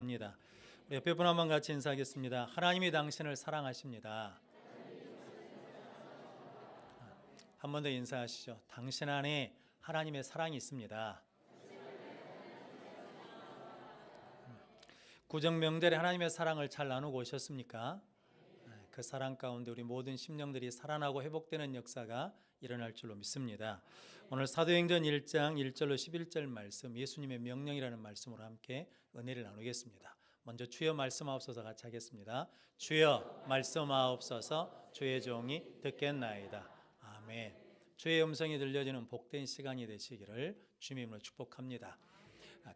합니다. 우리 옆에 분 한번 같이 인사하겠습니다. 하나님이 당신을 사랑하십니다. 한 번 더 인사하시죠. 당신 안에 하나님의 사랑이 있습니다. 구정명절에 하나님의 사랑을 잘 나누고 오셨습니까? 그 사랑 가운데 우리 모든 심령들이 살아나고 회복되는 역사가 일어날 줄로 믿습니다. 오늘 사도행전 1장 1절로 11절 말씀, 예수님의 명령이라는 말씀으로 함께 은혜를 나누겠습니다. 먼저 주여 말씀하옵소서 같이 하겠습니다. 주여 말씀하옵소서, 주의 종이 듣겠나이다. 아멘. 주의 음성이 들려지는 복된 시간이 되시기를 주님으로 축복합니다.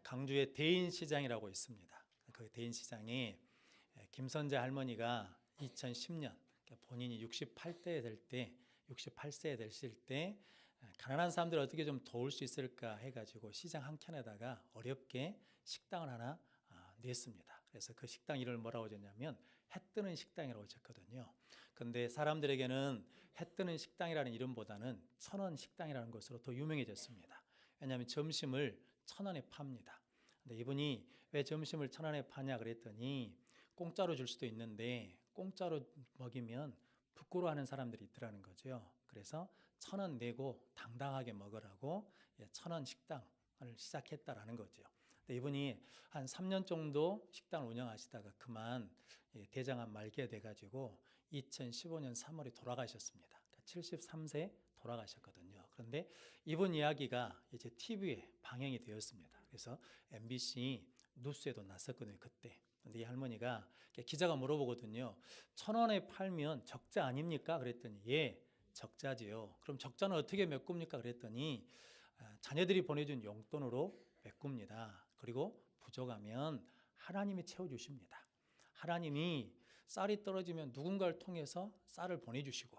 강주의 대인시장이라고 있습니다. 그 대인시장이 김선재 할머니가 2010년 본인이 68세에 되실 때 가난한 사람들 어떻게 좀 도울 수 있을까 해가지고 시장 한 켠에다가 어렵게 식당을 하나 냈습니다. 그래서 그 식당 이름을 뭐라고 졌냐면 해 뜨는 식당이라고 졌거든요. 근데 사람들에게는 해 뜨는 식당이라는 이름보다는 1,000원 식당이라는 것으로 더 유명해졌습니다. 왜냐하면 점심을 1,000원에 팝니다. 근데 이분이 왜 점심을 1,000원에 파냐 그랬더니 공짜로 줄 수도 있는데 공짜로 먹이면 부끄러워하는 사람들이 있더라는 거죠. 그래서 1,000원 내고 당당하게 먹으라고 1,000원 식당을 시작했다라는 거죠. 근데 이분이 한 3년 정도 식당을 운영하시다가 그만 대장암 말기가 돼가지고 2015년 3월에 돌아가셨습니다. 73세 돌아가셨거든요. 그런데 이분 이야기가 이제 TV에 방영이 되었습니다. 그래서 MBC 뉴스에도 났었거든요, 그때. 근데 이 할머니가 기자가 물어보거든요. 1,000원에 팔면 적자 아닙니까? 그랬더니 예, 적자지요. 그럼 적자는 어떻게 메꿉니까? 그랬더니 자녀들이 보내준 용돈으로 메꿉니다. 그리고 부족하면 하나님이 채워주십니다. 하나님이 쌀이 떨어지면 누군가를 통해서 쌀을 보내주시고,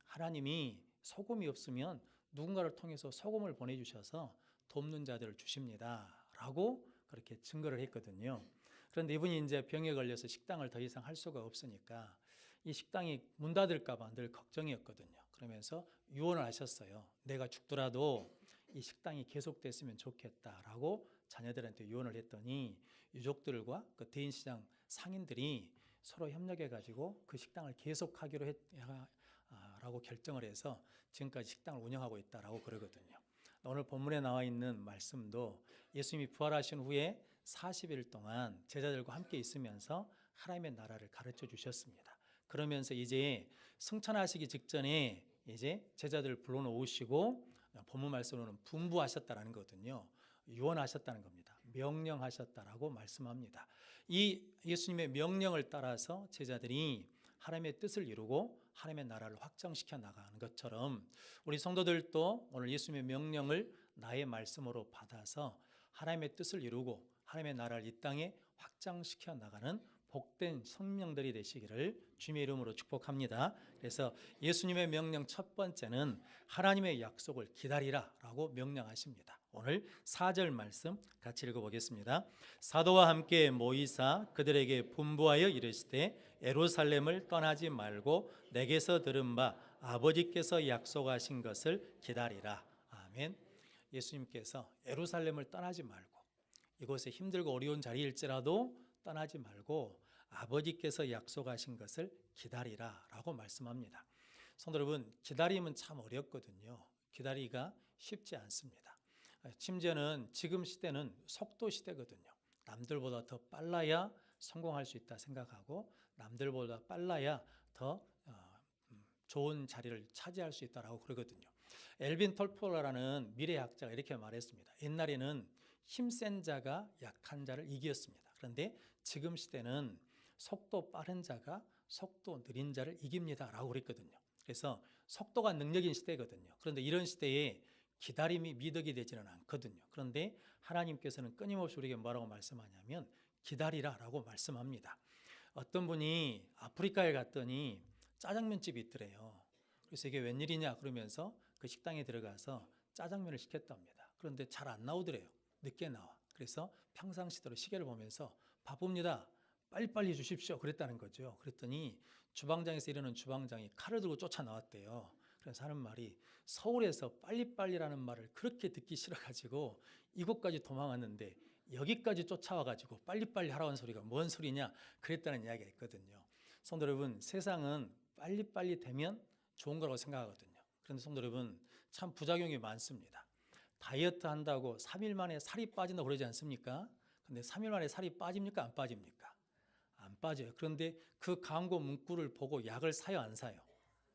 하나님이 소금이 없으면 누군가를 통해서 소금을 보내주셔서 돕는 자들을 주십니다. 라고 그렇게 증거를 했거든요. 그런데 이분이 이제 병에 걸려서 식당을 더 이상 할 수가 없으니까 이 식당이 문 닫을까 봐 늘 걱정이었거든요. 그러면서 유언을 하셨어요. 내가 죽더라도 이 식당이 계속됐으면 좋겠다라고 자녀들한테 유언을 했더니 유족들과 그 대인시장 상인들이 서로 협력해가지고 그 식당을 계속하기로 라고 결정을 해서 지금까지 식당을 운영하고 있다라고 그러거든요. 오늘 본문에 나와 있는 말씀도 예수님이 부활하신 후에 40일 동안 제자들과 함께 있으면서 하나님의 나라를 가르쳐 주셨습니다. 그러면서 이제 승천하시기 직전에 이제 제자들을 불러놓으시고 본문 말씀으로는 분부하셨다라는 거거든요. 유언하셨다는 겁니다. 명령하셨다라고 말씀합니다. 이 예수님의 명령을 따라서 제자들이 하나님의 뜻을 이루고 하나님의 나라를 확장시켜 나가는 것처럼 우리 성도들도 오늘 예수님의 명령을 나의 말씀으로 받아서 하나님의 뜻을 이루고 하나님의 나라를 이 땅에 확장시켜 나가는 복된 성령들이 되시기를 주님의 이름으로 축복합니다. 그래서 예수님의 명령 첫 번째는 하나님의 약속을 기다리라 라고 명령하십니다. 오늘 4절 말씀 같이 읽어보겠습니다. 사도와 함께 모이사 그들에게 분부하여 이르시되 예루살렘을 떠나지 말고 내게서 들은 바 아버지께서 약속하신 것을 기다리라. 아멘. 예수님께서 예루살렘을 떠나지 말고 이곳에 힘들고 어려운 자리일지라도 떠나지 말고 아버지께서 약속하신 것을 기다리라 라고 말씀합니다. 성도 여러분, 기다림은 참 어렵거든요. 기다리기가 쉽지 않습니다. 심지어는 지금 시대는 속도 시대거든요. 남들보다 더 빨라야 성공할 수 있다 생각하고 남들보다 빨라야 더 좋은 자리를 차지할 수 있다라고 그러거든요. 엘빈 톨포라라는 미래학자가 이렇게 말했습니다. 옛날에는 힘센 자가 약한 자를 이겼습니다. 그런데 지금 시대는 속도 빠른 자가 속도 느린 자를 이깁니다 라고 그랬거든요. 그래서 속도가 능력인 시대거든요. 그런데 이런 시대에 기다림이 미덕이 되지는 않거든요. 그런데 하나님께서는 끊임없이 우리에게 뭐라고 말씀하냐면 기다리라 라고 말씀합니다. 어떤 분이 아프리카에 갔더니 짜장면집이 있더래요. 그래서 이게 웬일이냐 그러면서 그 식당에 들어가서 짜장면을 시켰답니다. 그런데 잘 안 나오더래요. 늦게 나와. 그래서 평상시대로 시계를 보면서 바쁩니다. 빨리빨리 주십시오. 그랬다는 거죠. 그랬더니 주방장에서 일하는 주방장이 칼을 들고 쫓아 나왔대요. 그래서 하는 말이 서울에서 빨리빨리라는 말을 그렇게 듣기 싫어가지고 이곳까지 도망왔는데 여기까지 쫓아와가지고 빨리빨리 하라는 소리가 뭔 소리냐 그랬다는 이야기가 있거든요. 성도 여러분, 세상은 빨리빨리 되면 좋은 거라고 생각하거든요. 그런데 성도 여러분, 참 부작용이 많습니다. 다이어트 한다고 3일 만에 살이 빠진다고 그러지 않습니까? 근데 3일 만에 살이 빠집니까? 안 빠집니까? 안 빠져요. 그런데 그 광고 문구를 보고 약을 사요, 안 사요?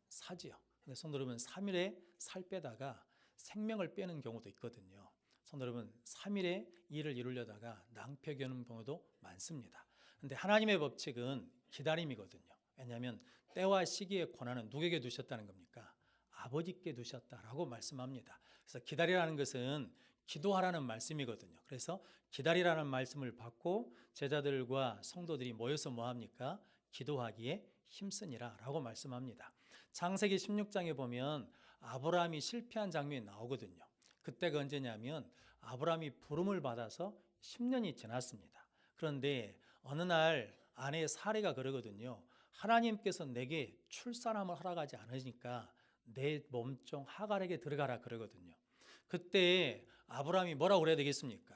사지요. 근데 성도 여러분, 3일에 살 빼다가 생명을 빼는 경우도 있거든요. 성도 여러분, 3일에 일을 이루려다가 낭패 겨누는 경우도 많습니다. 근데 하나님의 법칙은 기다림이거든요. 왜냐하면 때와 시기의 권한은 누구에게 두셨다는 겁니까? 아버지께 두셨다라고 말씀합니다. 그래서 기다리라는 것은 기도하라는 말씀이거든요. 그래서 기다리라는 말씀을 받고 제자들과 성도들이 모여서 뭐합니까? 기도하기에 힘쓰니라 라고 말씀합니다. 창세기 16장에 보면 아브라함이 실패한 장면이 나오거든요. 그때가 언제냐면 아브라함이 부름을 받아서 10년이 지났습니다. 그런데 어느 날 아내 사레가 그러거든요. 하나님께서 내게 출산함을 허락하지 않으니까 내 몸종 하갈에게 들어가라 그러거든요. 그때 아브라함이 뭐라고 그래야 되겠습니까?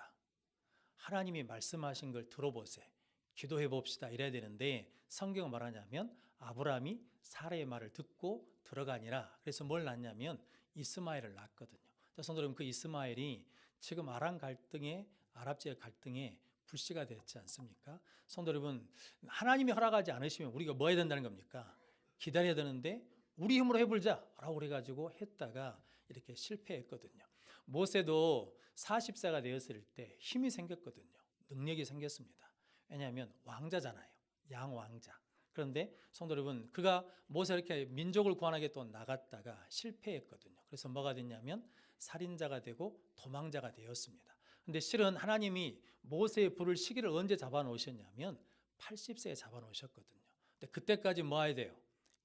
하나님이 말씀하신 걸 들어보세요. 기도해 봅시다 이래야 되는데 성경은 말하냐면 아브라함이 사라의 말을 듣고 들어가니라. 그래서 뭘 낳냐면 이스마엘을 낳았거든요. 자, 성도 여러분, 그 이스마엘이 지금 아랍 지역 갈등에 불씨가 됐지 않습니까? 성도 여러분, 하나님이 허락하지 않으시면 우리가 뭐 해야 된다는 겁니까? 기다려야 되는데 우리 힘으로 해보자라고 그래가지고 했다가 이렇게 실패했거든요. 모세도 40세가 되었을 때 힘이 생겼거든요. 능력이 생겼습니다. 왜냐하면 왕자잖아요. 양왕자. 그런데 성도 여러분, 그가 모세 이렇게 민족을 구원하게 또 나갔다가 실패했거든요. 그래서 뭐가 됐냐면 살인자가 되고 도망자가 되었습니다. 근데 실은 하나님이 모세의 부를 시기를 언제 잡아놓으셨냐면 80세에 잡아놓으셨거든요. 근데 그때까지 뭐 해야 돼요?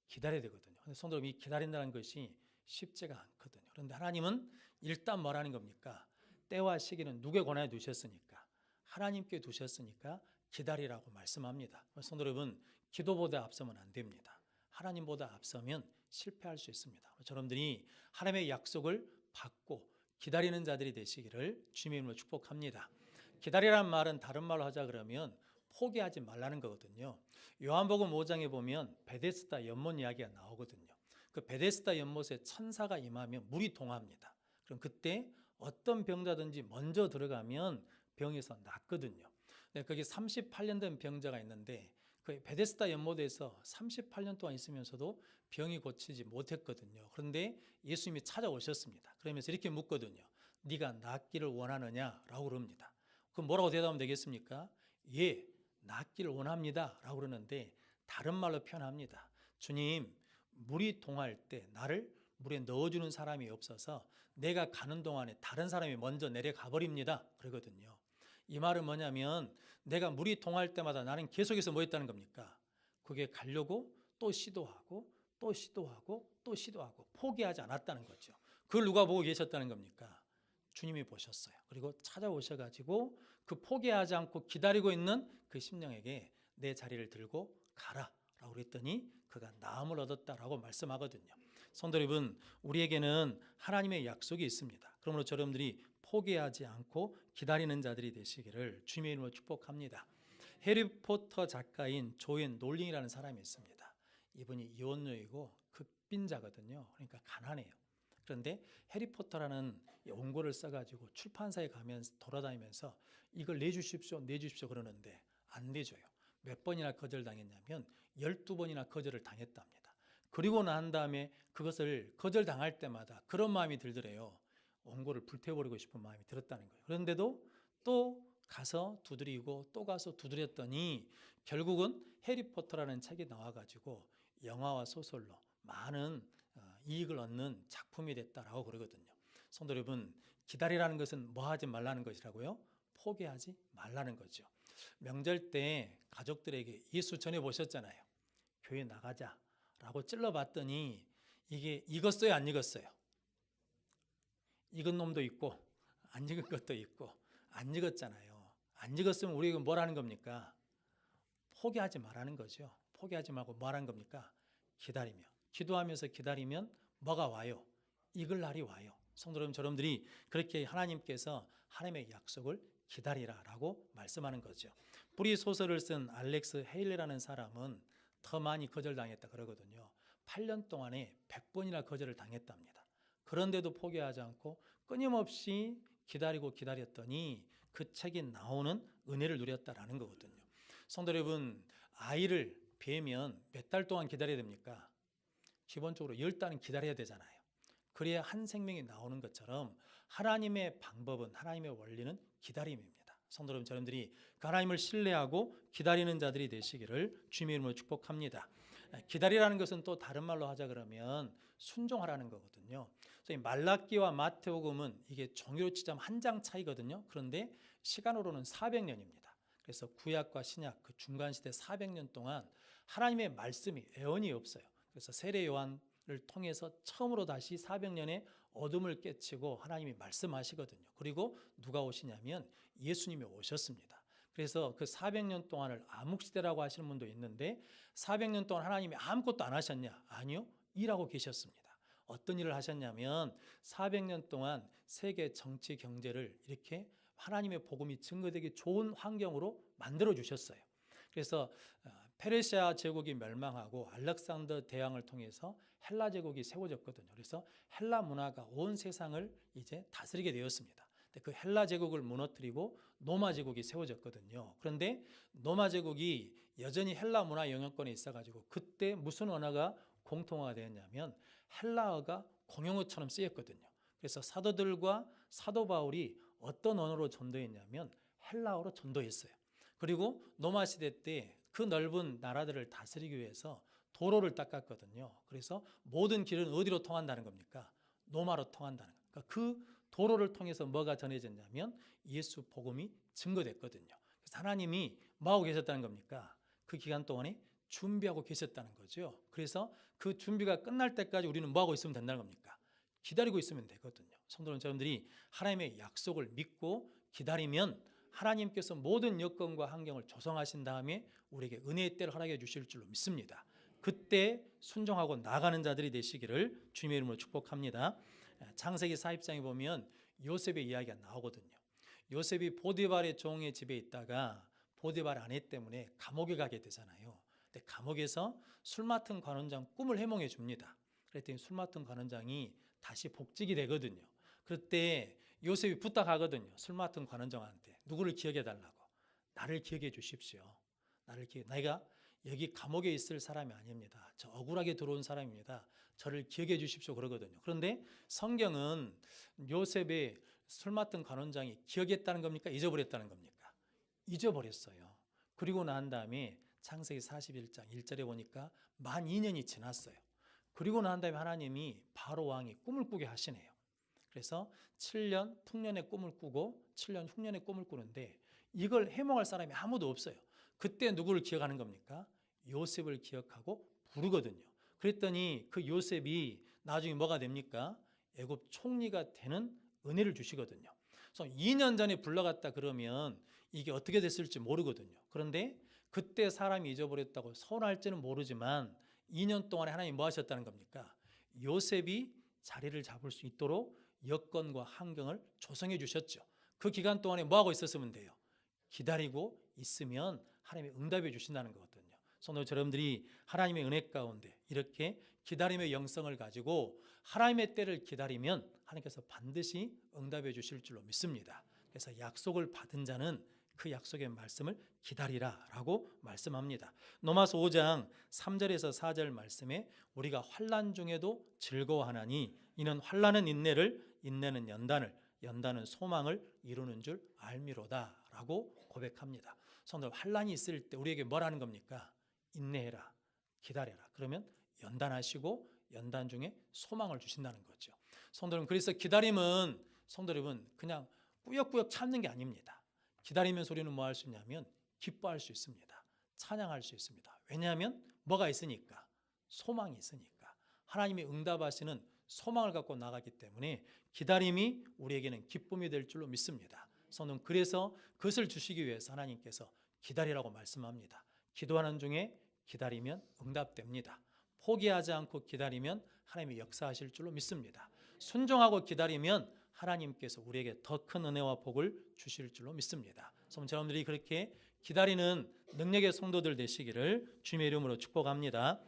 기다려야 되거든요. 근데 성도 여러분, 이 기다린다는 것이 쉽지가 않거든요. 그런데 하나님은 일단 뭐라는 겁니까? 때와 시기는 누구의 권한에 두셨으니까? 하나님께 두셨으니까 기다리라고 말씀합니다. 성도 여러분, 기도보다 앞서면 안 됩니다. 하나님보다 앞서면 실패할 수 있습니다. 여러분들이 하나님의 약속을 받고 기다리는 자들이 되시기를 주님의 이름으로 축복합니다. 기다리라는 말은 다른 말로 하자 그러면 포기하지 말라는 거거든요. 요한복음 5장에 보면 베데스다 연못 이야기가 나오거든요. 그 베데스다 연못에 천사가 임하면 물이 동합니다. 그럼 그때 어떤 병자든지 먼저 들어가면 병에서 낫거든요. 네, 거기 38년 된 병자가 있는데 그 베데스다 연못에서 38년 동안 있으면서도 병이 고치지 못했거든요. 그런데 예수님이 찾아오셨습니다. 그러면서 이렇게 묻거든요. 네가 낫기를 원하느냐라고 그럽니다. 그럼 뭐라고 대답하면 되겠습니까? 예, 낫기를 원합니다 라고 그러는데 다른 말로 표현합니다. 주님, 물이 동할 때 나를 물에 넣어주는 사람이 없어서 내가 가는 동안에 다른 사람이 먼저 내려가 버립니다 그러거든요. 이 말은 뭐냐면 내가 물이 동할 때마다 나는 계속해서 뭐 했다는 겁니까? 그게 가려고 또 시도하고 또 시도하고 또 시도하고 포기하지 않았다는 거죠. 그걸 누가 보고 계셨다는 겁니까? 주님이 보셨어요. 그리고 찾아오셔가지고 그 포기하지 않고 기다리고 있는 그 심령에게 내 자리를 들고 가라 라고 그랬더니 그가 나음을 얻었다라고 말씀하거든요. 성도 여러분, 우리에게는 하나님의 약속이 있습니다. 그러므로 여러분들이 포기하지 않고 기다리는 자들이 되시기를 주님의 이름으로 축복합니다. 해리포터 작가인 조앤 롤링이라는 사람이 있습니다. 이분이 이혼녀이고 극빈자거든요. 그러니까 가난해요. 그런데 해리포터라는 원고를 써가지고 출판사에 가면서 돌아다니면서 이걸 내주십시오 그러는데 안 내줘요. 몇 번이나 거절당했냐면 12번이나 거절을 당했답니다. 그리고 난 다음에 그것을 거절당할 때마다 그런 마음이 들더래요. 원고를 불태워버리고 싶은 마음이 들었다는 거예요. 그런데도 또 가서 두드리고 또 가서 두드렸더니 결국은 해리포터라는 책이 나와가지고 영화와 소설로 많은 이익을 얻는 작품이 됐다라고 그러거든요. 성도 여러분, 기다리라는 것은 뭐 하지 말라는 것이라고요? 포기하지 말라는 거죠. 명절 때 가족들에게 예수 전해 보셨잖아요. 교회 나가자라고 찔러봤더니 이게 익었어요, 안 익었어요? 익은 놈도 있고 안 익은 것도 있고 안 익었잖아요. 안 익었으면 우리가 뭐라는 겁니까? 포기하지 말라는 거죠. 포기하지 말고 뭐라는 겁니까? 기다리며 기도하면서 기다리면 뭐가 와요? 익을 날이 와요. 성도 여러분, 여러분들이 그렇게 하나님께서 하나님의 약속을 기다리라라고 말씀하는 거죠. 뿌리 소설을 쓴 알렉스 헤일레라는 사람은 더 많이 거절당했다 그러거든요. 8년 동안에 100번이나 거절을 당했답니다. 그런데도 포기하지 않고 끊임없이 기다리고 기다렸더니 그 책이 나오는 은혜를 누렸다라는 거거든요. 성도 여러분, 아이를 뵈면 몇 달 동안 기다려야 됩니까? 기본적으로 10달은 기다려야 되잖아요. 그래야 한 생명이 나오는 것처럼 하나님의 방법은, 하나님의 원리는 기다림입니다. 성도 여러분, 저님들이 하나님을 신뢰하고 기다리는 자들이 되시기를 주님의 이름으로 축복합니다. 기다리라는 것은 또 다른 말로 하자 그러면 순종하라는 거거든요. 말라기와 마태복음은 이게 종이로 치자면 한 장 차이거든요. 그런데 시간으로는 400년입니다. 그래서 구약과 신약 그 중간 시대 400년 동안 하나님의 말씀이 애언이 없어요. 그래서 세례 요한을 통해서 처음으로 다시 400년의 어둠을 깨치고 하나님이 말씀하시거든요. 그리고 누가 오시냐면 예수님이 오셨습니다. 그래서 그 400년 동안을 암흑시대라고 하시는 분도 있는데 400년 동안 하나님이 아무것도 안 하셨냐? 아니요. 일하고 계셨습니다. 어떤 일을 하셨냐면 400년 동안 세계 정치 경제를 이렇게 하나님의 복음이 증거되기 좋은 환경으로 만들어 주셨어요. 그래서 페르시아 제국이 멸망하고 알렉산더 대왕을 통해서 헬라 제국이 세워졌거든요. 그래서 헬라 문화가 온 세상을 이제 다스리게 되었습니다. 그 헬라 제국을 무너뜨리고 로마 제국이 세워졌거든요. 그런데 로마 제국이 여전히 헬라 문화 영향권에 있어가지고 그때 무슨 언어가 공통어가 되었냐면 헬라어가 공용어처럼 쓰였거든요. 그래서 사도들과 사도 바울이 어떤 언어로 전도했냐면 헬라어로 전도했어요. 그리고 로마 시대 때 그 넓은 나라들을 다스리기 위해서 도로를 닦았거든요. 그래서 모든 길은 어디로 통한다는 겁니까? 로마로 통한다는 겁니다. 그러니까 그 도로를 통해서 뭐가 전해졌냐면 예수 복음이 증거됐거든요. 그래서 하나님이 뭐하고 계셨다는 겁니까? 그 기간 동안에 준비하고 계셨다는 거죠. 그래서 그 준비가 끝날 때까지 우리는 뭐하고 있으면 된다는 겁니까? 기다리고 있으면 되거든요. 성도 여러분들이 하나님의 약속을 믿고 기다리면 하나님께서 모든 여건과 환경을 조성하신 다음에 우리에게 은혜의 때를 허락해 주실 줄로 믿습니다. 그때 순종하고 나가는 자들이 되시기를 주님의 이름으로 축복합니다. 창세기 40장에 보면 요셉의 이야기가 나오거든요. 요셉이 보디발의 종의 집에 있다가 보디발 아내 때문에 감옥에 가게 되잖아요. 근데 감옥에서 술 맡은 관원장 꿈을 해몽해 줍니다. 그랬더니 술 맡은 관원장이 다시 복직이 되거든요. 그때 요셉이 부탁하거든요. 술 맡은 관원장한테 누구를 기억해 달라고. 나를 기억해 주십시오. 내가 여기 감옥에 있을 사람이 아닙니다. 저 억울하게 들어온 사람입니다. 저를 기억해 주십시오 그러거든요. 그런데 성경은 요셉의 술 맡은 관원장이 기억했다는 겁니까? 잊어버렸다는 겁니까? 잊어버렸어요. 그리고 난 다음에 창세기 41장 1절에 보니까 만 2년이 지났어요. 그리고 난 다음에 하나님이 바로 왕이 꿈을 꾸게 하시네요. 그래서 7년 풍년의 꿈을 꾸고 7년 흉년의 꿈을 꾸는데 이걸 해몽할 사람이 아무도 없어요. 그때 누구를 기억하는 겁니까? 요셉을 기억하고 부르거든요. 그랬더니 그 요셉이 나중에 뭐가 됩니까? 애굽 총리가 되는 은혜를 주시거든요. 그래서 2년 전에 불러갔다 그러면 이게 어떻게 됐을지 모르거든요. 그런데 그때 사람이 잊어버렸다고 서운할지는 모르지만 2년 동안에 하나님이 뭐 하셨다는 겁니까? 요셉이 자리를 잡을 수 있도록 여건과 환경을 조성해 주셨죠. 그 기간 동안에 뭐 하고 있었으면 돼요? 기다리고 있으면 하나님이 응답해 주신다는 거거든요. 성도 여러분들이 하나님의 은혜 가운데 이렇게 기다림의 영성을 가지고 하나님의 때를 기다리면 하나님께서 반드시 응답해 주실 줄로 믿습니다. 그래서 약속을 받은 자는 그 약속의 말씀을 기다리라라고 말씀합니다. 로마서 5장 3절에서 4절 말씀에 우리가 환난 중에도 즐거워하나니 이는 환난은 인내를, 인내는 연단을, 연단은 소망을 이루는 줄 알미로다라고 고백합니다. 성도 환난이 있을 때 우리에게 뭐라는 겁니까? 인내해라, 기다려라. 그러면 연단하시고 연단 중에 소망을 주신다는 거죠. 성도 여러분, 그래서 기다림은 성도 여러분 그냥 꾸역꾸역 참는 게 아닙니다. 기다리면서 우리는 뭐 할 수 있냐면 기뻐할 수 있습니다. 찬양할 수 있습니다. 왜냐하면 뭐가 있으니까? 소망이 있으니까. 하나님이 응답하시는 소망을 갖고 나가기 때문에 기다림이 우리에게는 기쁨이 될 줄로 믿습니다. 성도 그래서 그것을 주시기 위해서 하나님께서 기다리라고 말씀합니다. 기도하는 중에 기다리면 응답됩니다. 포기하지 않고 기다리면 하나님이 역사하실 줄로 믿습니다. 순종하고 기다리면 하나님께서 우리에게 더 큰 은혜와 복을 주실 줄로 믿습니다. 여러분들이 그렇게 기다리는 능력의 성도들 되시기를 주님의 이름으로 축복합니다.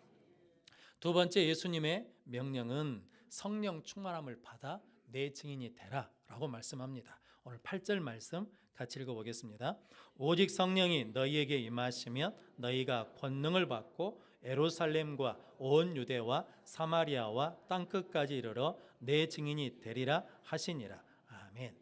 두 번째 예수님의 명령은 성령 충만함을 받아 내 증인이 되라 라고 말씀합니다. 오늘 8절 말씀 같이 읽어보겠습니다. 오직 성령이 너희에게 임하시면 너희가 권능을 받고 예루살렘과 온 유대와 사마리아와 땅끝까지 이르러 내 증인이 되리라 하시니라. 아멘.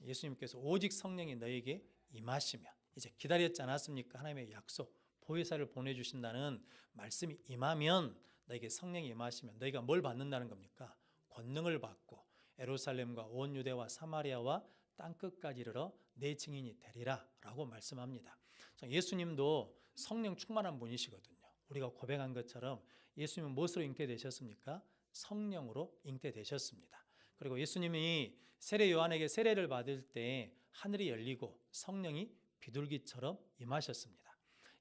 예수님께서 오직 성령이 너희에게 임하시면, 이제 기다렸지 않았습니까? 하나님의 약속, 보혜사를 보내주신다는 말씀이 임하면, 너에게 성령이 임하시면 너희가 뭘 받는다는 겁니까? 권능을 받고 예루살렘과 온 유대와 사마리아와 땅끝까지 이르러 내 증인이 되리라 라고 말씀합니다. 예수님도 성령 충만한 분이시거든요. 우리가 고백한 것처럼 예수님은 무엇으로 잉태되셨습니까? 성령으로 잉태되셨습니다. 그리고 예수님이 세례 요한에게 세례를 받을 때 하늘이 열리고 성령이 비둘기처럼 임하셨습니다.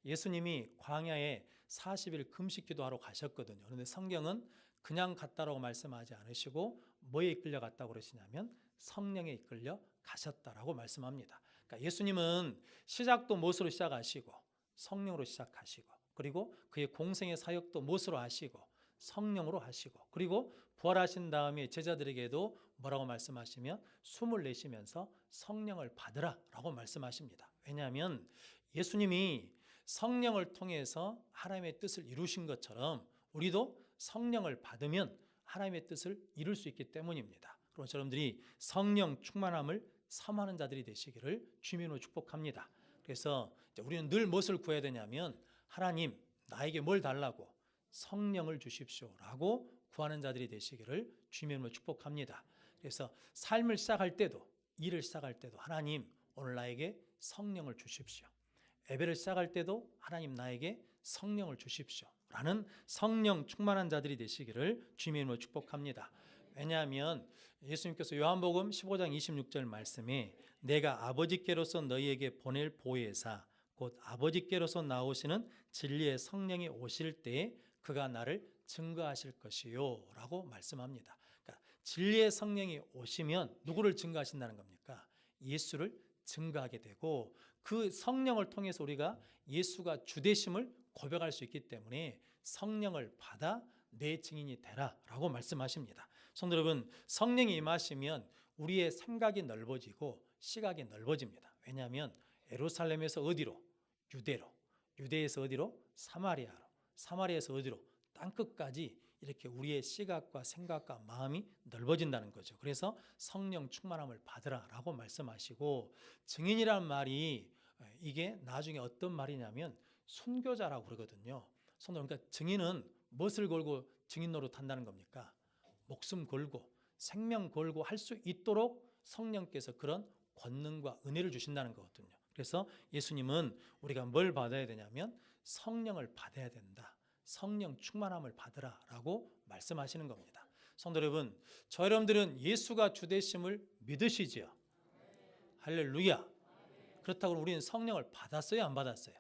예수님이 광야에 40일 금식 기도하러 가셨거든요. 그런데 성경은 그냥 갔다라고 말씀하지 않으시고 뭐에 이끌려 갔다고 그러시냐면 성령에 이끌려 가셨다라고 말씀합니다. 그러니까 예수님은 시작도 무엇으로 시작하시고 성령으로 시작하시고, 그리고 그의 공생의 사역도 무엇으로 하시고 성령으로 하시고, 그리고 부활하신 다음에 제자들에게도 뭐라고 말씀하시면 숨을 내쉬면서 성령을 받으라 라고 말씀하십니다. 왜냐하면 예수님이 성령을 통해서 하나님의 뜻을 이루신 것처럼 우리도 성령을 받으면 하나님의 뜻을 이룰 수 있기 때문입니다. 그럼 여러분들이 성령 충만함을 사모하는 자들이 되시기를 주님으로 축복합니다. 그래서 우리는 늘 무엇을 구해야 되냐면, 하나님 나에게 뭘 달라고? 성령을 주십시오 라고 구하는 자들이 되시기를 주님으로 축복합니다. 그래서 삶을 시작할 때도, 일을 시작할 때도 하나님 오늘 나에게 성령을 주십시오. 예배를 시작할 때도 하나님 나에게 성령을 주십시오 라는 성령 충만한 자들이 되시기를 주님으로 축복합니다. 왜냐하면 예수님께서 요한복음 15장 26절 말씀에 내가 아버지께로서 너희에게 보낼 보혜사 곧 아버지께로서 나오시는 진리의 성령이 오실 때에 그가 나를 증거하실 것이요 라고 말씀합니다. 그러니까 진리의 성령이 오시면 누구를 증거하신다는 겁니까? 예수를 증거하게 되고, 그 성령을 통해서 우리가 예수가 주되심을 고백할 수 있기 때문에 성령을 받아 내 증인이 되라 라고 말씀하십니다. 성도 여러분, 성령이 임하시면 우리의 생각이 넓어지고 시각이 넓어집니다. 왜냐하면 예루살렘에서 어디로? 유대로, 유대에서 어디로? 사마리아로, 사마리아에서 어디로? 땅끝까지 이렇게 우리의 시각과 생각과 마음이 넓어진다는 거죠. 그래서 성령 충만함을 받으라 라고 말씀하시고, 증인이란 말이 이게 나중에 어떤 말이냐면 순교자라고 그러거든요. 그러니까 증인은 무엇을 걸고 증인 노릇한다는 겁니까? 목숨 걸고 생명 걸고 할 수 있도록 성령께서 그런 권능과 은혜를 주신다는 거거든요. 그래서 예수님은 우리가 뭘 받아야 되냐면 성령을 받아야 된다. 성령 충만함을 받으라 라고 말씀하시는 겁니다. 성도 여러분, 저 여러분들은 예수가 주되심을 믿으시지요? 할렐루야. 그렇다고 우리는 성령을 받았어요, 안 받았어요?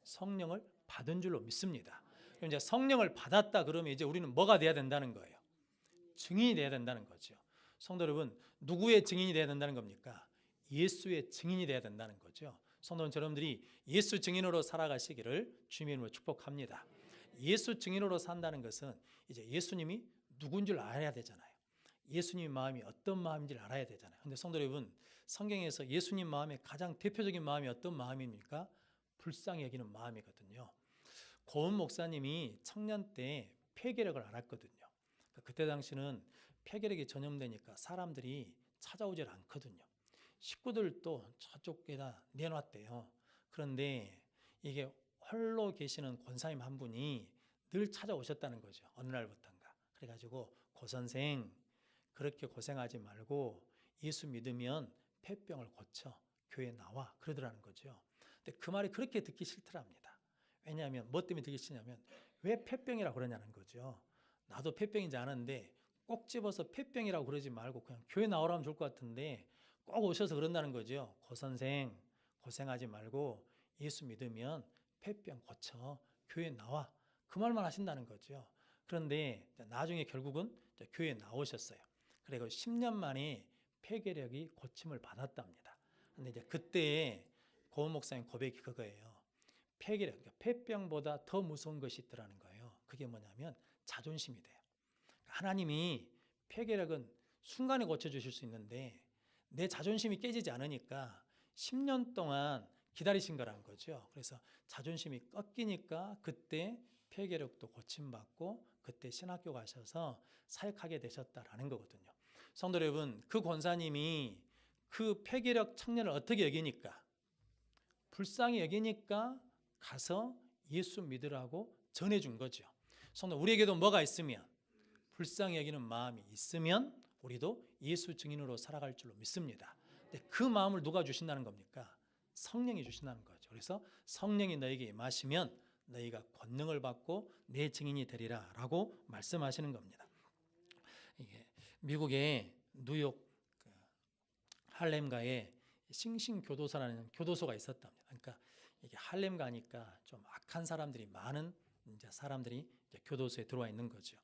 성령을 받은 줄로 믿습니다. 그럼 이제 성령을 받았다 그러면 이제 우리는 뭐가 돼야 된다는 거예요? 증인이 돼야 된다는 거죠. 성도 여러분, 누구의 증인이 돼야 된다는 겁니까? 예수의 증인이 돼야 된다는 거죠. 성도 여러분들이 예수 증인으로 살아가시기를 주님의 이름으로 축복합니다. 예수 증인으로 산다는 것은 이제 예수님이 누군 줄 알아야 되잖아요. 예수님 마음이 어떤 마음인지를 알아야 되잖아요. 그런데 성도 여러분, 성경에서 예수님 마음의 가장 대표적인 마음이 어떤 마음입니까? 불쌍히 여기는 마음이거든요. 고은 목사님이 청년 때 폐결핵을 앓았거든요. 그때 당시는 폐결핵이 전염되니까 사람들이 찾아오질 않거든요. 식구들도 저쪽에다 내놨대요. 그런데 이게 홀로 계시는 권사님 한 분이 늘 찾아오셨다는 거죠. 어느 날부터인가. 그래가지고 고 선생, 그렇게 고생하지 말고 예수 믿으면 폐병을 고쳐 교회 나와 그러더라는 거죠. 근데 그 말이 그렇게 듣기 싫더랍니다. 왜냐하면 뭐 때문에 듣기 싫냐면 왜 폐병이라고 그러냐는 거죠. 나도 폐병인지 아는데 꼭 집어서 폐병이라고 그러지 말고 그냥 교회 나오라면 좋을 것 같은데 꼭 오셔서 그런다는 거죠. 고 선생 고생하지 말고 예수 믿으면 폐병 고쳐 교회 나와, 그 말만 하신다는 거죠. 그런데 나중에 결국은 교회에 나오셨어요. 그리고 10년 만에 폐결핵이 고침을 받았답니다. 근데 이제 그때 고은 목사님 고백이 그거예요. 폐결핵, 그러니까 폐병보다 더 무서운 것이 있더라는 거예요. 그게 뭐냐면 자존심이 돼요. 하나님이 폐결핵은 순간에 고쳐주실 수 있는데 내 자존심이 깨지지 않으니까 10년 동안 기다리신 거라는 거죠. 그래서 자존심이 꺾이니까 그때 폐결핵도 고침받고 그때 신학교 가셔서 사역하게 되셨다라는 거거든요. 성도 여러분, 그 권사님이 그 폐결핵 청년을 어떻게 여기니까? 불쌍히 여기니까 가서 예수 믿으라고 전해준 거죠. 성도, 우리에게도 뭐가 있으면, 불쌍히 여기는 마음이 있으면 우리도 예수 증인으로 살아갈 줄로 믿습니다. 근데 그 마음을 누가 주신다는 겁니까? 성령이 주신다는 거죠. 그래서 성령이 너에게 임하시면 너희가 권능을 받고 내 증인이 되리라 라고 말씀하시는 겁니다. 이게 미국의 뉴욕 할렘가에 싱싱교도소라는 교도소가 있었답니다. 그러니까 이게 할렘 가니까 좀 악한 사람들이 많은 이제 사람들이 이제 교도소에 들어와 있는 거죠.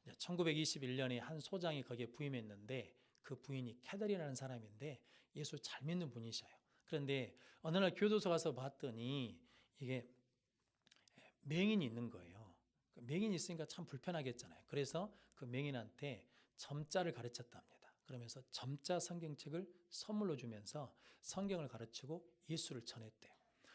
1921년에 한 소장이 거기에 부임했는데 그 부인이 캐더린이라는 사람인데 예수 잘 믿는 분이셔요. 그런데 어느 날 교도소 가서 봤더니 이게 맹인이 있는 거예요. 맹인이 있으니까 참 불편하겠잖아요. 그래서 그 맹인한테 점자를 가르쳤답니다. 그러면서 점자 성경책을 선물로 주면서 성경을 가르치고 예수를 전했대요.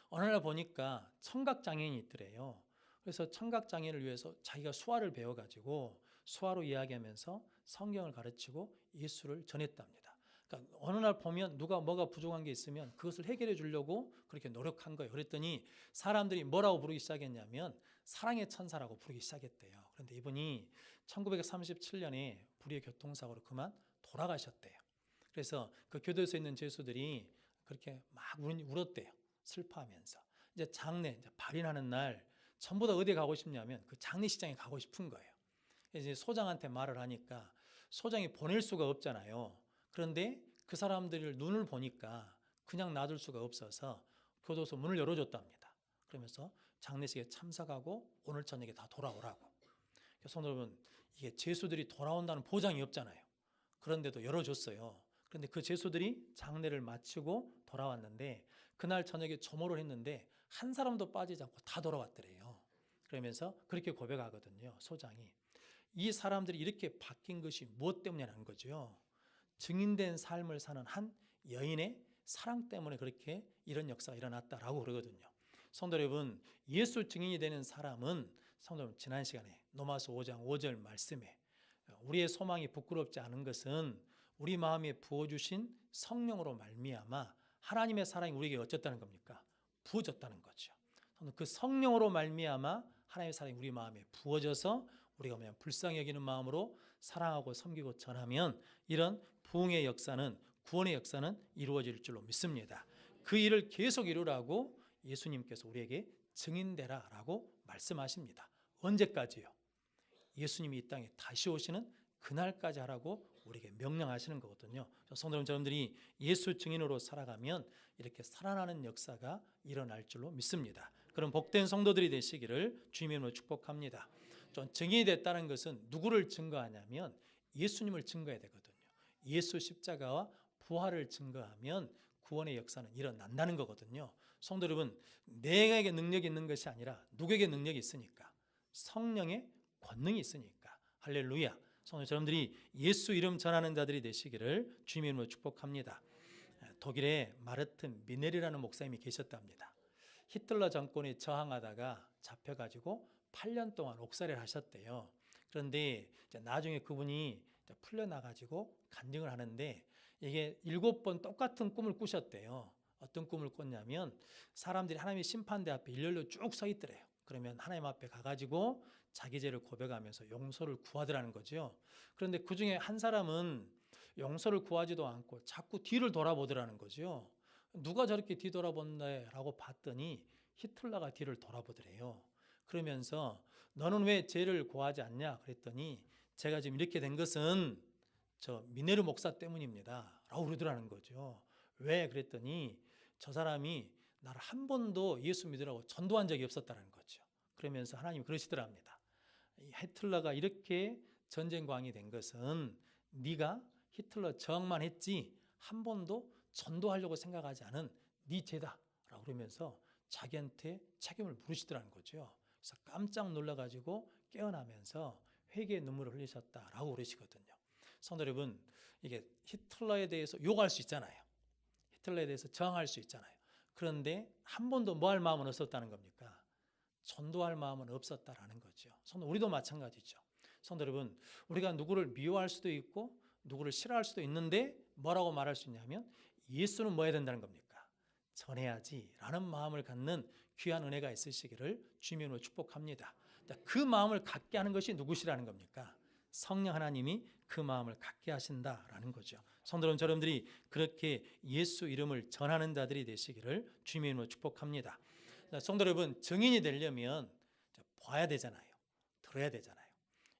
어느 날 보니까 청각장애인이 있더래요. 그래서 청각장애인을 위해서 자기가 수화를 배워가지고 수화로 이야기하면서 성경을 가르치고 예수를 전했답니다. 그러니까 어느 날 보면 누가 뭐가 부족한 게 있으면 그것을 해결해 주려고 그렇게 노력한 거예요. 그랬더니 사람들이 뭐라고 부르기 시작했냐면 사랑의 천사라고 부르기 시작했대요. 그런데 이분이 1937년에 불의의 교통사고로 그만 돌아가셨대요. 그래서 그 교도소에 있는 죄수들이 그렇게 막 울었대요. 슬퍼하면서. 이제 장례, 이제 발인하는 날 전부 다 어디에 가고 싶냐면 그 장례식장에 가고 싶은 거예요. 이제 소장한테 말을 하니까 소장이 보낼 수가 없잖아요. 그런데 그 사람들을 눈을 보니까 그냥 놔둘 수가 없어서 교도소 문을 열어줬답니다. 그러면서 장례식에 참석하고 오늘 저녁에 다 돌아오라고. 성도 여러분, 이게 죄수들이 돌아온다는 보장이 없잖아요. 그런데도 열어줬어요. 그런데 그 죄수들이 장례를 마치고 돌아왔는데 그날 저녁에 조모를 했는데 한 사람도 빠지지 않고 다 돌아왔더래요. 그러면서 그렇게 고백하거든요. 소장이. 이 사람들이 이렇게 바뀐 것이 무엇 때문이라는 거죠. 증인된 삶을 사는 한 여인의 사랑 때문에 그렇게 이런 역사가 일어났다라고 그러거든요. 성도 여러분, 예수 증인이 되는 사람은 성도 여러분, 지난 시간에 로마서 5장 5절 말씀에 우리의 소망이 부끄럽지 않은 것은 우리 마음에 부어주신 성령으로 말미암아 하나님의 사랑이 우리에게 어쨌다는 겁니까? 부어졌다는 거죠. 그 성령으로 말미암아 하나님의 사랑이 우리 마음에 부어져서 우리가 그냥 불쌍히 여기는 마음으로 사랑하고 섬기고 전하면 이런 부흥의 역사는, 구원의 역사는 이루어질 줄로 믿습니다. 그 일을 계속 이루라고 예수님께서 우리에게 증인되라라고 말씀하십니다. 언제까지요? 예수님이 이 땅에 다시 오시는 그날까지 하라고 우리에게 명령하시는 거거든요. 성도 여러분들이 예수 증인으로 살아가면 이렇게 살아나는 역사가 일어날 줄로 믿습니다. 그럼 복된 성도들이 되시기를 주님으로 축복합니다. 좀 증인이 됐다는 것은 누구를 증거하냐면 예수님을 증거해야 되거든요. 예수 십자가와 부활을 증거하면 구원의 역사는 일어난다는 거거든요. 성도 여러분, 내게 능력이 있는 것이 아니라 누구에게 능력이 있으니까? 성령의 권능이 있으니까. 할렐루야. 성도 여러분들이 예수 이름 전하는 자들이 되시기를 주님의 이름으로 축복합니다. 독일에 마르튼 미넬이라는 목사님이 계셨답니다. 히틀러 정권에 저항하다가 잡혀가지고 8년 동안 옥살이를 하셨대요. 그런데 이제 나중에 그분이 풀려나가지고 간증을 하는데 이게 7번 똑같은 꿈을 꾸셨대요. 어떤 꿈을 꿨냐면 사람들이 하나님의 심판대 앞에 일렬로 쭉 서 있더래요. 그러면 하나님 앞에 가가지고 자기 죄를 고백하면서 용서를 구하더라는 거죠. 그런데 그 중에 한 사람은 용서를 구하지도 않고 자꾸 뒤를 돌아보더라는 거죠. 누가 저렇게 뒤돌아본다라고 봤더니 히틀러가 뒤를 돌아보더래요. 그러면서 너는 왜 죄를 구하지 않냐 그랬더니 제가 지금 이렇게 된 것은 저 미네르 목사 때문입니다 라고 그러더라는 거죠. 왜 그랬더니 저 사람이 나를 한 번도 예수 믿으라고 전도한 적이 없었다는 거죠. 그러면서 하나님이 그러시더랍니다. 히틀러가 이렇게 전쟁광이 된 것은 네가 히틀러 저항만 했지 한 번도 전도하려고 생각하지 않은 네 죄다라고 그러면서 자기한테 책임을 물으시더라는 거죠. 그래서 깜짝 놀라가지고 깨어나면서 회개의 눈물을 흘리셨다라고 그러시거든요. 성도 여러분, 이게 히틀러에 대해서 욕할 수 있잖아요. 히틀러에 대해서 저항할 수 있잖아요. 그런데 한 번도 뭐 할 마음은 없었다는 겁니까? 전도할 마음은 없었다라는 거죠. 성도 우리도 마찬가지죠. 성도 여러분, 우리가 누구를 미워할 수도 있고 누구를 싫어할 수도 있는데 뭐라고 말할 수 있냐면 예수는 뭐 해야 된다는 겁니까? 전해야지라는 마음을 갖는 귀한 은혜가 있으시기를 주님의 이름으로 축복합니다. 그 마음을 갖게 하는 것이 누구시라는 겁니까? 성령 하나님이 그 마음을 갖게 하신다라는 거죠. 성도 여러분, 여러분들이 그렇게 예수 이름을 전하는 자들이 되시기를 주님의 이름으로 축복합니다. 성도 여러분, 증인이 되려면 봐야 되잖아요. 들어야 되잖아요.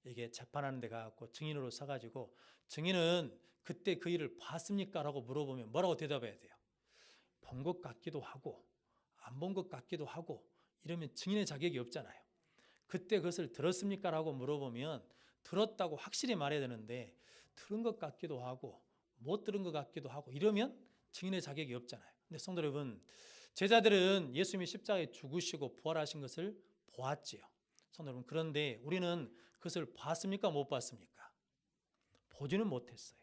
이게 재판하는 데 가고 증인으로 서가지고 증인은 그때 그 일을 봤습니까? 라고 물어보면 뭐라고 대답해야 돼요? 본 것 같기도 하고 안 본 것 같기도 하고 이러면 증인의 자격이 없잖아요. 그때 그것을 들었습니까? 라고 물어보면 들었다고 확실히 말해야 되는데 들은 것 같기도 하고 못 들은 것 같기도 하고 이러면 증인의 자격이 없잖아요. 근데 성도 여러분, 제자들은 예수님이 십자가에 죽으시고 부활하신 것을 보았지요. 성도 여러분, 그런데 우리는 그것을 봤습니까? 못 봤습니까? 보지는 못했어요.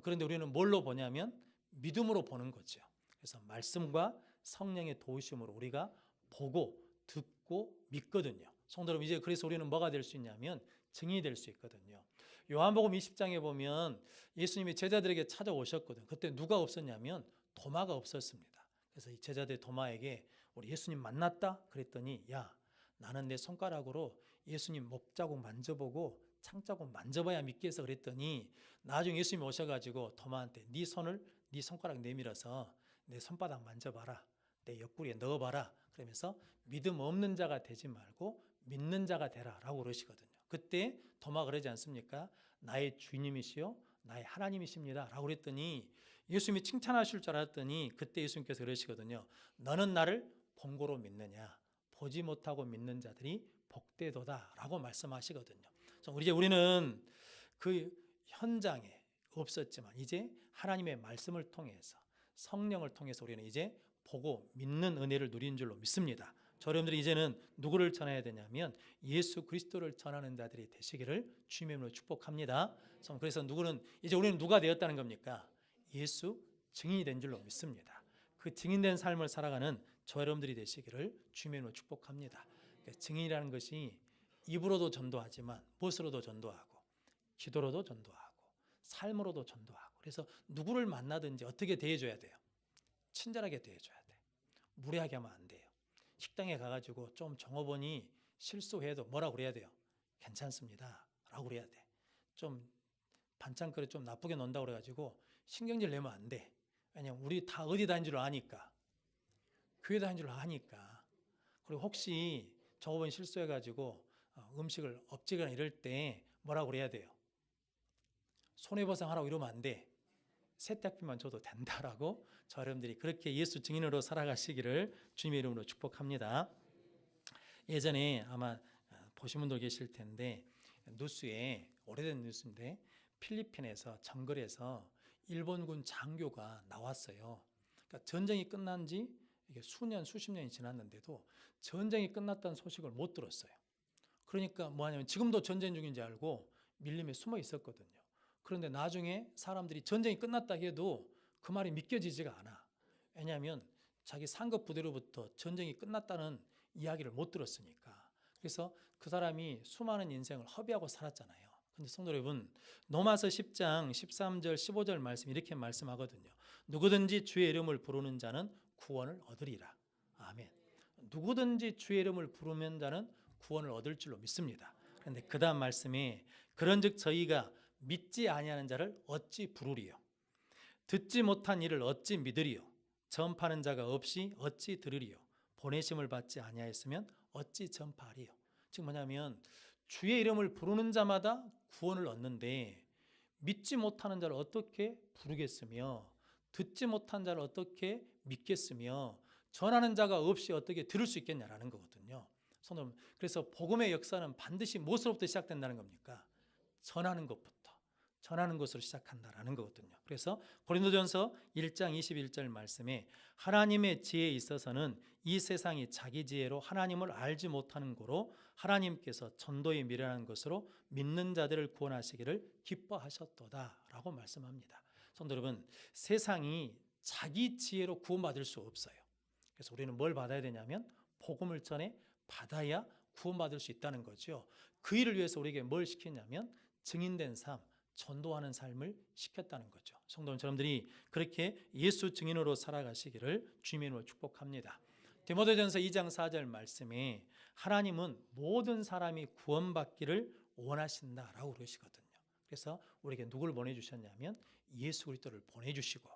그런데 우리는 뭘로 보냐면 믿음으로 보는 거죠. 그래서 말씀과 성령의 도우심으로 우리가 보고 듣고 믿거든요. 성도 여러분, 이제 그래서 우리는 뭐가 될 수 있냐면 증인이 될 수 있거든요. 요한복음 20장에 보면 예수님이 제자들에게 찾아오셨거든요. 그때 누가 없었냐면 도마가 없었습니다. 그래서 이 제자들 도마에게 우리 예수님 만났다? 그랬더니 야, 나는 내 손가락으로 예수님 목자국 만져보고 창자국 만져봐야 믿겠어 그랬더니 나중에 예수님이 오셔가지고 도마한테 네 손을 네 손가락 내밀어서 내 손바닥 만져봐라, 내 옆구리에 넣어봐라 그러면서 믿음 없는 자가 되지 말고 믿는 자가 되라 라고 그러시거든요. 그때 도마가 그러지 않습니까? 나의 주님이시요 나의 하나님이십니다 라고 그랬더니 예수님이 칭찬하실 줄 알았더니 그때 예수님께서 그러시거든요. 너는 나를 본고로 믿느냐? 보지 못하고 믿는 자들이 복되도다 라고 말씀하시거든요. 우리는 그 현장에 없었지만 이제 하나님의 말씀을 통해서 성령을 통해서 우리는 이제 보고 믿는 은혜를 누린 줄로 믿습니다. 여러분들이 이제는 누구를 전해야 되냐면 예수 그리스도를 전하는 자들이 되시기를 주님의 이름으로 축복합니다. 그래서 이제 우리는 누가 되었다는 겁니까? 예수 증인이 된 줄로 믿습니다. 그 증인된 삶을 살아가는 저 여러분들이 되시기를 주님의 이름으로 축복합니다. 증인이라는 것이 입으로도 전도하지만 무엇으로도 전도하고 기도로도 전도하고 삶으로도 전도하고 그래서 누구를 만나든지 어떻게 대해줘야 돼요? 친절하게 대해줘야 돼. 무례하게 하면 안 돼요. 식당에 가가지고 좀 종업원이 실수해도 뭐라고 그래야 돼요? 괜찮습니다 라고 그래야 돼. 좀 반찬 그릇 좀 나쁘게 놓는다고 그래가지고 신경질 내면 안 돼. 왜냐면 우리 다 어디 다닌 줄 아니까. 교회 다닌 줄 아니까. 그리고 혹시 종업원이 실수해가지고 음식을 엎지거나 이럴 때 뭐라고 그래야 돼요? 손해보상하라고 이러면 안 돼. 세탁비만 줘도 된다라고 저 여러분들이 그렇게 예수 증인으로 살아가시기를 주님의 이름으로 축복합니다. 예전에 아마 보신 분들 계실 텐데 뉴스에 오래된 뉴스인데 필리핀에서 정글에서 일본군 장교가 나왔어요. 그러니까 전쟁이 끝난 지 이게 수십 년이 지났는데도 전쟁이 끝났다는 소식을 못 들었어요. 그러니까 뭐하냐면 지금도 전쟁 중인지 알고 밀림에 숨어 있었거든요. 그런데 나중에 사람들이 전쟁이 끝났다 해도 그 말이 믿겨지지가 않아. 왜냐하면 자기 상급 부대로부터 전쟁이 끝났다는 이야기를 못 들었으니까. 그래서 그 사람이 수많은 인생을 허비하고 살았잖아요. 근데 성도 여러분, 로마서 10장 13절 15절 말씀 이렇게 말씀하거든요. 누구든지 주의 이름을 부르는 자는 구원을 얻으리라. 아멘. 누구든지 주의 이름을 부르는 자는 구원을 얻을 줄로 믿습니다. 그런데 그 다음 말씀에 그런즉 저희가 믿지 아니하는 자를 어찌 부르리요? 듣지 못한 일을 어찌 믿으리요? 전파하는 자가 없이 어찌 들으리요? 보내심을 받지 아니하였으면 어찌 전파하리요? 즉 뭐냐면 주의 이름을 부르는 자마다 구원을 얻는데 믿지 못하는 자를 어떻게 부르겠으며 듣지 못한 자를 어떻게 믿겠으며 전하는 자가 없이 어떻게 들을 수 있겠냐라는 거거든요. 그래서 복음의 역사는 반드시 무엇으로부터 시작된다는 겁니까? 전하는 것부터. 전하는 것으로 시작한다라는 거거든요. 그래서 고린도전서 1장 21절 말씀에 하나님의 지혜에 있어서는 이 세상이 자기 지혜로 하나님을 알지 못하는 고로 하나님께서 전도에 미련한 것으로 믿는 자들을 구원하시기를 기뻐하셨도다라고 말씀합니다. 성도 여러분, 세상이 자기 지혜로 구원받을 수 없어요. 그래서 우리는 뭘 받아야 되냐면 복음을 전해 받아야 구원받을 수 있다는 거죠. 그 일을 위해서 우리에게 뭘 시켰냐면 증인된 삶, 전도하는 삶을 시켰다는 거죠. 성도 여러분들이 그렇게 예수 증인으로 살아가시기를 주님의 이름으로 축복합니다. 디모데전서 2장 4절 말씀에 하나님은 모든 사람이 구원받기를 원하신다라고 그러시거든요. 그래서 우리에게 누구를 보내주셨냐면 예수 그리스도를 보내주시고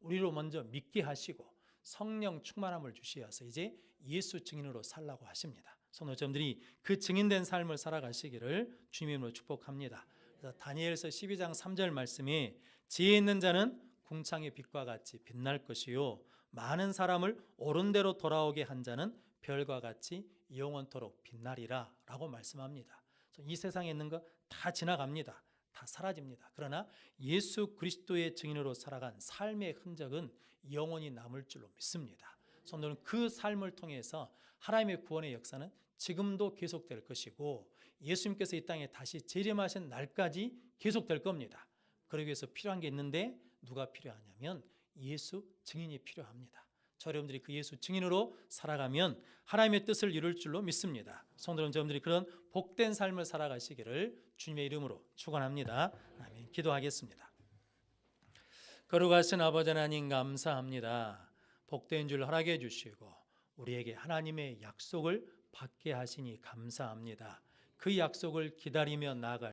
우리로 먼저 믿게 하시고 성령 충만함을 주시어서 이제 예수 증인으로 살라고 하십니다. 성도 여러분들이 그 증인된 삶을 살아가시기를 주님의 이름으로 축복합니다. 그래서 다니엘서 12장 3절 말씀에 지혜 있는 자는 궁창의 빛과 같이 빛날 것이요 많은 사람을 옳은 대로 돌아오게 한 자는 별과 같이 영원토록 빛나리라 라고 말씀합니다. 이 세상에 있는 거 다 지나갑니다. 다 사라집니다. 그러나 예수 그리스도의 증인으로 살아간 삶의 흔적은 영원히 남을 줄로 믿습니다. 성도는 그 삶을 통해서 하나님의 구원의 역사는 지금도 계속될 것이고 예수님께서 이 땅에 다시 재림하신 날까지 계속될 겁니다. 그러기 위해서 필요한 게 있는데 누가 필요하냐면 예수 증인이 필요합니다. 저 여러분들이 그 예수 증인으로 살아가면 하나님의 뜻을 이룰 줄로 믿습니다. 성도 여러분들이 그런 복된 삶을 살아가시기를 주님의 이름으로 축원합니다. 아멘. 기도하겠습니다. 거룩하신 아버지 하나님 감사합니다. 복된 줄 허락해 주시고 우리에게 하나님의 약속을 받게 하시니 감사합니다. 그 약속을 기다리며 나아갈